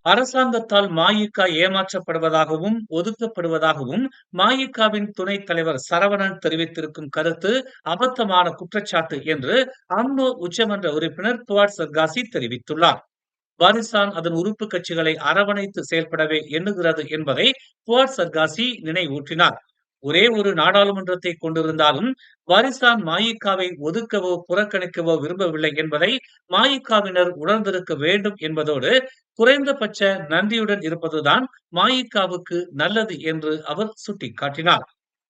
அரசாங்கத்தால் மஇகா ஏமாற்றப்படுவதாகவும், ஒதுக்கப்படுவதாகவும் மஇகாவின் துணைத் தலைவர் சரவணன் தெரிவித்திருக்கும் கருத்து அபத்தமான குற்றச்சாட்டு என்று அம்னோ உச்சமன்ற உறுப்பினர் புவாட் சர்காசி தெரிவித்துள்ளார். பாரிஸ்தான் அதன் உறுப்பு கட்சிகளை அரவணைத்து செயல்படவே எண்ணுகிறது என்பதை புவாட் சர்காசி நினைவூட்டினார். ஒரே ஒரு நாடாளுமன்றத்தை கொண்டிருந்தாலும் பாரிஸ்தான் மஇகாவை ஒதுக்கவோ புறக்கணிக்கவோ விரும்பவில்லை என்பதை மஇகாவினர் உணர்ந்திருக்க வேண்டும் என்பதோடு குறைந்தபட்ச நன்றியுடன் இருப்பதுதான் மஇகாவுக்கு நல்லது என்று அவர் சுட்டிக்காட்டினார்.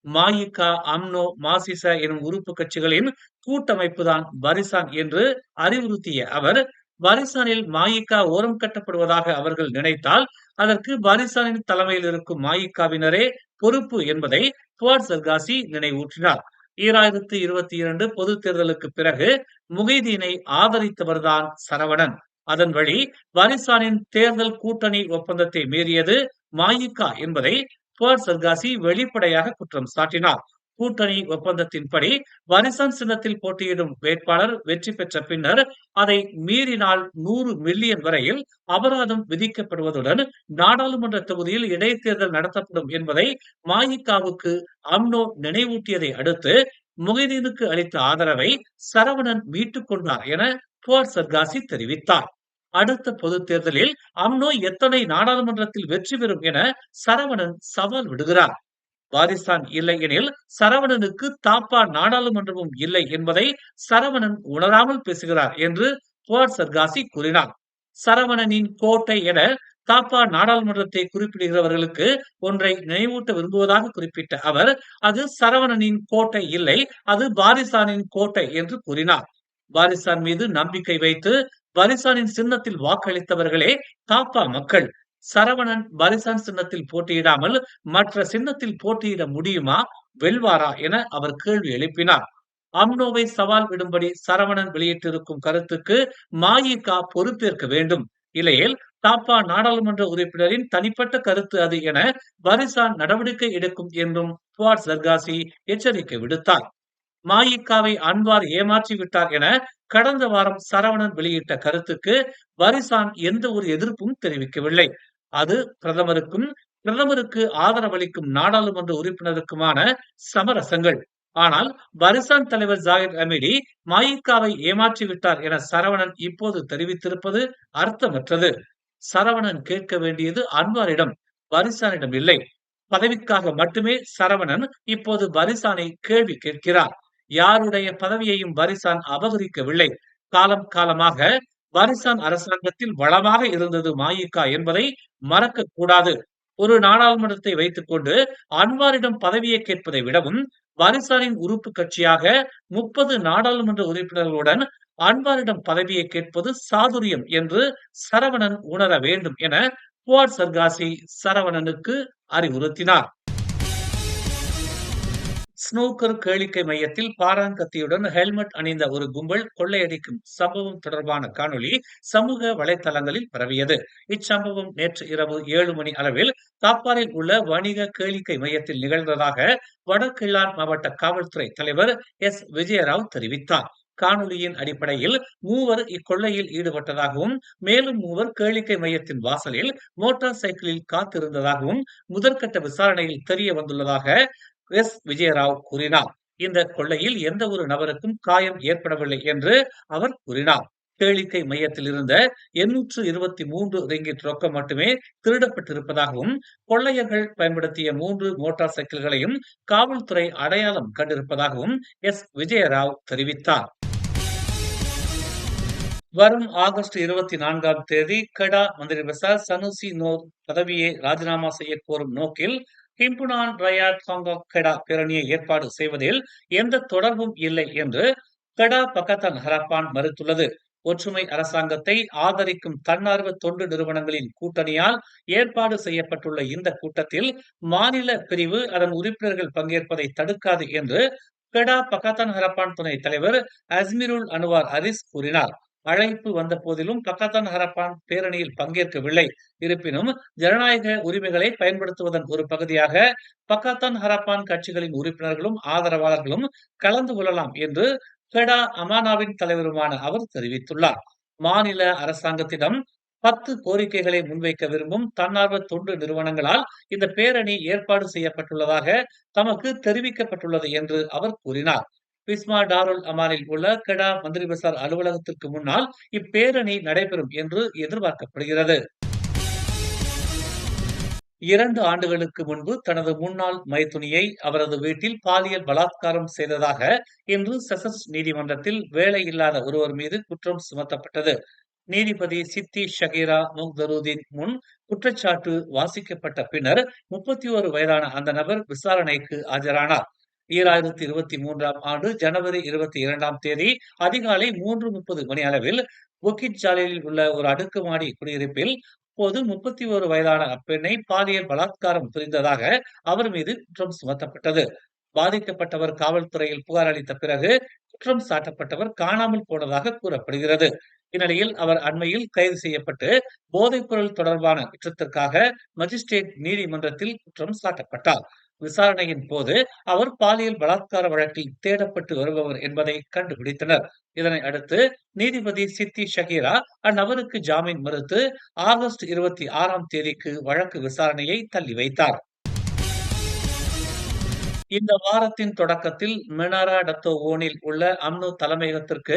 மஇகா, அம்னோ, மாசிச எனும் உறுப்பு கட்சிகளின் கூட்டமைப்புதான் பாரிஸ்தான் என்று அறிவுறுத்திய அவர், பாரிஸ்தானில் மஇகா ஓரம் கட்டப்படுவதாக அவர்கள் நினைத்தால் அதற்கு பாரிஸ்தானின் தலைமையில் இருக்கும் மஇகாவினரே பொறுப்பு என்பதை புவாட் சர்காசி நினைவூட்டினார். 2022 பொதுத் தேர்தலுக்கு பிறகு முகைதீனை ஆதரித்தவர்தான் சரவணன். அதன் வழி பாரிஸ்தானின் தேர்தல் கூட்டணி ஒப்பந்தத்தை மீறியது மஇகா என்பதை புவாட் சர்காசி வெளிப்படையாக குற்றம் சாட்டினார். கூட்டணி ஒப்பந்தத்தின்படி பாரிஸ்தான் சின்னத்தில் போட்டியிடும் வேட்பாளர் வெற்றி பெற்ற பின்னர் அதை மீறினால் 100 மில்லியன் வரையில் அபராதம் விதிக்கப்படுவதுடன் நாடாளுமன்ற தொகுதியில் இடைத்தேர்தல் நடத்தப்படும் என்பதை மஇகாவுக்கு அம்னோ நினைவூட்டியதை அடுத்து முகைதீனுக்கு அளித்த ஆதரவை சரவணன் மீட்டுக் கொண்டார் என புவாட் சர்காசி தெரிவித்தார். அடுத்த பொதுத் தேர்தலில் அம்னோ எத்தனை நாடாளுமன்றத்தில் வெற்றி பெறும் என சரவணன் சவால் விடுகிறார். பாரிஸ்தான் இல்லை எனில் சரவணனுக்கு தாப்பா நாடாளுமன்றமும் இல்லை என்பதை சரவணன் உணராமல் பேசுகிறார் என்று புவாட் சர்காசி கூறினார். சரவணனின் கோட்டை என தாப்பா நாடாளுமன்றத்தை குறிப்பிடுகிறவர்களுக்கு ஒன்றை நினைவூட்ட விரும்புவதாக குறிப்பிட்ட அவர், அது சரவணனின் கோட்டை இல்லை, அது பாரிஸ்தானின் கோட்டை என்று கூறினார். பாரிஸ்தான் மீது நம்பிக்கை வைத்து பாரிஸ்தானின் சின்னத்தில் வாக்களித்தவர்களே தாப்பா மக்கள். சரவணன் பாரிஸ்தான் சின்னத்தில் போட்டியிடாமல் மற்ற சின்னத்தில் போட்டியிட முடியுமா, வெல்வாரா என அவர் கேள்வி எழுப்பினார். அம்னோவை சவால் விடும்படி சரவணன் வெளியிட்டிருக்கும் கருத்துக்கு மஇகா பொறுப்பேற்க வேண்டும், இல்லையேல் தாப்பா நாடாளுமன்ற உறுப்பினரின் தனிப்பட்ட கருத்து அது என பாரிஸ்தான் நடவடிக்கை எடுக்கும் என்றும் புவாட் சர்காசி எச்சரிக்கை விடுத்தார். மஇகாவை அன்வார் ஏமாற்றி விட்டார் என கடந்த வாரம் சரவணன் வெளியிட்ட கருத்துக்கு பாரிஸ்தான் எந்த ஒரு எதிர்ப்பும் தெரிவிக்கவில்லை. அது பிரதமருக்கு ஆதரவளிக்கும் நாடாளுமன்ற உறுப்பினருக்குமான சமரசங்கள். ஆனால் பாரிஸ்தான் தலைவர் ஜாகிர் அமீடி மஇகாவை ஏமாற்றிவிட்டார் என சரவணன் இப்போது தெரிவித்திருப்பது அர்த்தமற்றது. சரவணன் கேட்க வேண்டியது அன்வாரிடம், பாரிஸ்தானிடம் இல்லை. பதவிக்காக மட்டுமே சரவணன் இப்போது பாரிஸ்தானை கேள்வி கேட்கிறார். யாருடைய பதவியையும் பாரிஸ்தான் அபகரிக்கவில்லை. காலம் காலமாக பாரிஸ்தான் அரசாங்கத்தில் வளமாக இருந்தது மஇகா என்பதை மறக்க கூடாது. ஒரு நாடாளுமன்றத்தை வைத்துக் கொண்டு அன்வாரிடம் பதவியை கேட்பதை விடவும் பாரிஸ்தானின் உறுப்பு கட்சியாக 30 நாடாளுமன்ற உறுப்பினர்களுடன் அன்வாரிடம் பதவியை கேட்பது சாதுரியம் என்று சரவணன் உணர வேண்டும் என புவாட் சர்காசி சரவணனுக்கு அறிவுறுத்தினார். ஸ்னூக்கர் கேளிக்கை மையத்தில் பாராங்கத்தியுடன் ஹெல்மெட் அணிந்த ஒரு கும்பல் கொள்ளையடிக்கும் சம்பவம் தொடர்பான காணொளி சமூக வலைதளங்களில் பரவியது. இச்சம்பவம் நேற்று இரவு 7 மணி அளவில் தாப்பாரில் உள்ள வணிக கேளிக்கை மையத்தில் நிகழ்ந்ததாக வடகிழார் மாவட்ட காவல்துறை தலைவர் எஸ். விஜயராவ் தெரிவித்தார். காணொலியின் அடிப்படையில் 3 இக்கொள்ளையில் ஈடுபட்டதாகவும், மேலும் 3 கேளிக்கை மையத்தின் வாசலில் மோட்டார் சைக்கிளில் காத்திருந்ததாகவும் முதற்கட்ட விசாரணையில் தெரிய வந்துள்ளதாக எஸ். விஜயராவ் கூறினார். இந்த கொள்ளையில் எந்த ஒரு நபருக்கும் காயம் ஏற்படவில்லை என்று அவர் கூறினார். கேளிக்கை மையத்தில் இருந்த 823 ரிங்கிட் ரொக்கம் மட்டுமே திருடப்பட்டிருப்பதாகவும், கொள்ளையர்கள் பயன்படுத்திய 3 மோட்டார் சைக்கிள்களையும் காவல்துறை அடையாளம் கண்டிருப்பதாகவும் எஸ். விஜயராவ் தெரிவித்தார். வரும் ஆகஸ்ட் 24ஆம் தேதி கெடா மந்திரி பசார் சனுசி நோர் பதவியை ராஜினாமா செய்ய கோரும் நோக்கில் ஹிம்புனான் ரயாட் ஹாங்காங் கெடா பேரணியை ஏற்பாடு செய்வதில் எந்த தொடர்பும் இல்லை என்று கெடா பக்கத்தான் ஹரப்பான் மறுத்துள்ளது. ஒற்றுமை அரசாங்கத்தை ஆதரிக்கும் தன்னார்வ தொண்டு நிறுவனங்களின் கூட்டணியால் ஏற்பாடு செய்யப்பட்டுள்ள இந்த கூட்டத்தில் மாநில பிரிவு அதன் உறுப்பினர்கள் பங்கேற்பதை தடுக்காது என்று கெடா பக்கத்தான் ஹரப்பான் துணை தலைவர் அஸ்மிருல் அன்வார் அரிஸ் கூறினார். அழைப்பு வந்த போதிலும் பக்கத்தான் ஹரப்பான் பேரணியில் பங்கேற்கவில்லை. இருப்பினும் ஜனநாயக உரிமைகளை பயன்படுத்துவதன் ஒரு பகுதியாக பக்கத்தான் ஹரப்பான் கட்சிகளின் உறுப்பினர்களும் ஆதரவாளர்களும் கலந்து கொள்ளலாம் என்று கெடா அமானாவின் தலைவருமான அவர் தெரிவித்துள்ளார். மாநில அரசாங்கத்திடம் 10 கோரிக்கைகளை முன்வைக்க விரும்பும் தன்னார்வ தொண்டு நிறுவனங்களால் இந்த பேரணி ஏற்பாடு செய்யப்பட்டுள்ளதாக தமக்கு தெரிவிக்கப்பட்டுள்ளது என்று அவர் கூறினார். பிஸ்மா டாருல் அமானில் உள்ள கெடா மந்திரி பசார் அலுவலகத்திற்கு முன்னால் இப்பேரணி நடைபெறும் என்று எதிர்பார்க்கப்படுகிறது. 2 ஆண்டுகளுக்கு முன்பு தனது முன்னாள் மைத்துனியை அவரது வீட்டில் பாலியல் பலாத்காரம் செய்ததாக இன்று செஷன்ஸ் நீதிமன்றத்தில் வேலையில்லாத ஒருவர் மீது குற்றம் சுமத்தப்பட்டது. நீதிபதி சித்தி ஷகீரா முக்தருதீன் முன் குற்றச்சாட்டு வாசிக்கப்பட்ட பின்னர் 31 வயதான அந்த நபர் விசாரணைக்கு ஆஜரானார். 2023ஆம் ஆண்டு ஜனவரி 22ஆம் தேதி அதிகாலை 3:30 மணி அளவில் புக்கிட் ஜாலிலில் உள்ள ஒரு அடுக்குமாடி குடியிருப்பில் அப்போது 31 வயதான அப்பெண்ணை பாலியல் பலாத்காரம் புரிந்ததாக அவர் மீது குற்றம் சுமத்தப்பட்டது. பாதிக்கப்பட்டவர் காவல்துறையில் புகார் அளித்த பிறகு குற்றம் சாட்டப்பட்டவர் காணாமல் போனதாக கூறப்படுகிறது. இந்நிலையில் அவர் அண்மையில் கைது செய்யப்பட்டு போதைப்பொருள் தொடர்பான குற்றத்திற்காக மஜிஸ்ட்ரேட் நீதிமன்றத்தில் குற்றம் சாட்டப்பட்டார். விசாரணையின் போது அவர் பாலியல் பலாத்கார வழக்கில் தேடப்பட்டு வருபவர் என்பதை கண்டுபிடித்தனர். இதனை அடுத்து நீதிபதி சித்தி ஷகீரா அந்நபருக்கு ஜாமீன் மறுத்து ஆகஸ்ட் 26ஆம் தேதிக்கு வழக்கு விசாரணையை தள்ளி வைத்தார். இந்த வாரத்தின் தொடக்கத்தில் மெனாரா டத்தோவோனில் உள்ள அம்னோ தலைமையகத்திற்கு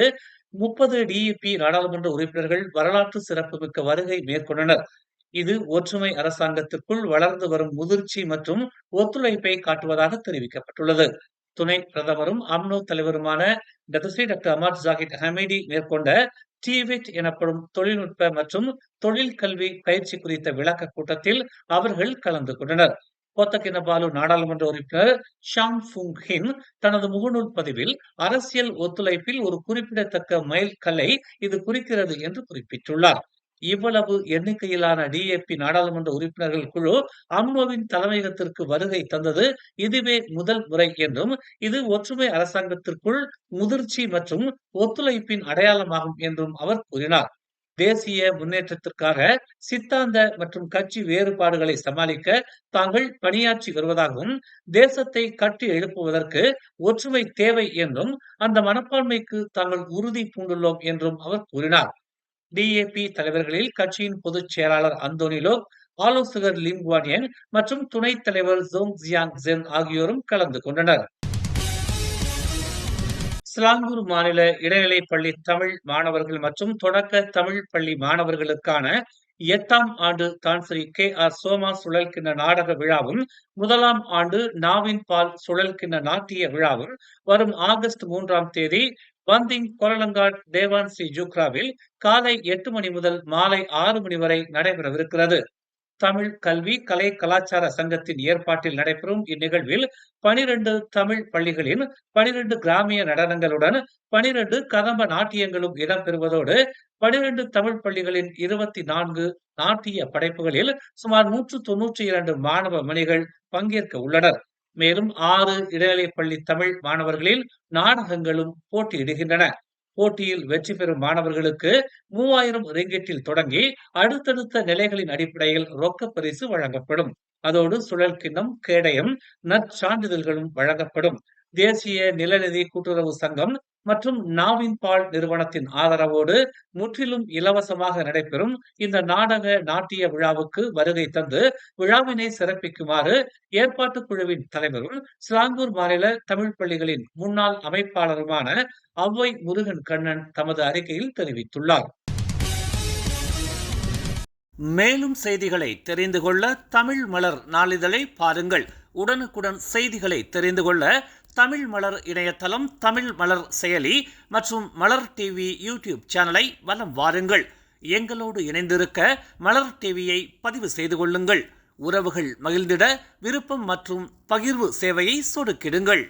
30 டிஇபி நாடாளுமன்ற உறுப்பினர்கள் வரலாற்று சிறப்புமிக்க வருகை மேற்கொண்டனர். இது ஒற்றுமை அரசாங்கத்திற்குள் வளர்ந்து வரும் முதிர்ச்சி மற்றும் ஒத்துழைப்பை காட்டுவதாக தெரிவிக்கப்பட்டுள்ளது. துணை பிரதமரும் அம்னோ தலைவருமான டாக்டர் அமர் ஜாகித் ஹமீடி மேற்கொண்ட டிவிட் எனப்படும் தொழில்நுட்ப மற்றும் தொழில் கல்வி பயிற்சி குறித்த விளக்க கூட்டத்தில் அவர்கள் கலந்து கொண்டனர். கோத்தகினபாலு நாடாளுமன்ற உறுப்பினர் ஷாங் ஃபுங் ஹின் தனது முகநூல் பதிவில் அரசியல் ஒத்துழைப்பில் ஒரு குறிப்பிடத்தக்க மைல் கல்லை இது குறிக்கிறது என்று குறிப்பிட்டுள்ளார். இவ்வளவு எண்ணிக்கையிலான டிஏபி நாடாளுமன்ற உறுப்பினர்கள் குழு அம்னோவின் தலைமையகத்திற்கு வருகை தந்தது இதுவே முதல் முறை என்றும் இது ஒற்றுமை அரசாங்கத்திற்குள் முதிர்ச்சி மற்றும் ஒத்துழைப்பின் அடையாளமாகும் என்றும் அவர் கூறினார். தேசிய முன்னேற்றத்திற்காக சித்தாந்த மற்றும் கட்சி வேறுபாடுகளை சமாளிக்க தாங்கள் பணியாற்றி வருவதாகவும் தேசத்தை கட்டி எழுப்புவதற்கு ஒற்றுமை தேவை என்றும் அந்த மனப்பான்மைக்கு தாங்கள் உறுதி பூண்டுள்ளோம் என்றும் அவர் கூறினார். டிஏபி தலைவர்களில் கட்சியின் பொதுச் செயலாளர் அந்தோனிலோ, ஆலோசகர் லிம் குவானியன் மற்றும் துணைத் தலைவர் ஜோங் ஜியாங் ஜென் ஆகியோரும் கலந்து கொண்டனர். சிலாங்கூர் மாநில இடைநிலைப் பள்ளி தமிழ் மாணவர்கள் மற்றும் தொடக்க தமிழ் பள்ளி மாணவர்களுக்கான 8ஆம் ஆண்டு தான்ஸ்ரீ KR சோமா சுழல்கிண்ண நாடக விழாவும் 1ஆம் ஆண்டு நாவின் பால் சுழல்கிண்ண நாட்டிய விழாவும் வரும் ஆகஸ்ட் 3ஆம் தேதி பந்திங் கொலலங்காட் தேவான் ஸ்ரீ ஜூக்ராவில் காலை 8 மணி முதல் மாலை 6 மணி வரை நடைபெறவிருக்கிறது. தமிழ் கல்வி கலை கலாச்சார சங்கத்தின் ஏற்பாட்டில் நடைபெறும் இந்நிகழ்வில் 12 தமிழ் பள்ளிகளின் 12 கிராமிய நடனங்களுடன் 12 கதம்ப நாட்டியங்களும் இடம்பெறுவதோடு 12 தமிழ் பள்ளிகளின் 24 நாட்டிய படைப்புகளில் சுமார் 192 மாணவ மணிகள் பங்கேற்க உள்ளனர். மேலும் 6 இடைநிலைப் பள்ளி தமிழ் மாணவர்களில் நாடகங்களும் போட்டியிடுகின்றன. போட்டியில் வெற்றி பெறும் மாணவர்களுக்கு 3000 ரிங்கிட்டில் தொடங்கி அடுத்தடுத்த நிலைகளின் அடிப்படையில் ரொக்க பரிசு வழங்கப்படும். அதோடு சுழல்கிண்ணம், கேடயம், நற்சான்றிதழ்களும் வழங்கப்படும். தேசிய நிலநிதி கூட்டுறவு சங்கம் மற்றும் நாவின் பால் நிறுவனத்தின் ஆதரவோடு முற்றிலும் இலவசமாக நடைபெறும் இந்த நாடக நாட்டிய விழாவுக்கு வருகை தந்து விழாவினை சிறப்பிக்குமாறு ஏற்பாட்டு குழுவின் தலைவரும் சிலாங்கூர் மாநில தமிழ் பள்ளிகளின் முன்னாள் அமைப்பாளருமான அவ்வை முருகன் கண்ணன் தமது அறிக்கையில் தெரிவித்துள்ளார். மேலும் செய்திகளை தெரிந்து கொள்ள தமிழ் மலர் நாளிதழை பாருங்கள். உடனுக்குடன் செய்திகளை தெரிந்து கொள்ள தமிழ் மலர் இணையதளம், தமிழ் மலர் செயலி மற்றும் மலர் டிவி யூடியூப் சேனலை வலம் வாருங்கள். எங்களோடு இணைந்திருக்க மலர் டிவியை பதிவு செய்து கொள்ளுங்கள். உறவுகள் மகிழ்ந்திட விருப்பம் மற்றும் பகிர்வு சேவையை சொடுக்கிடுங்கள்.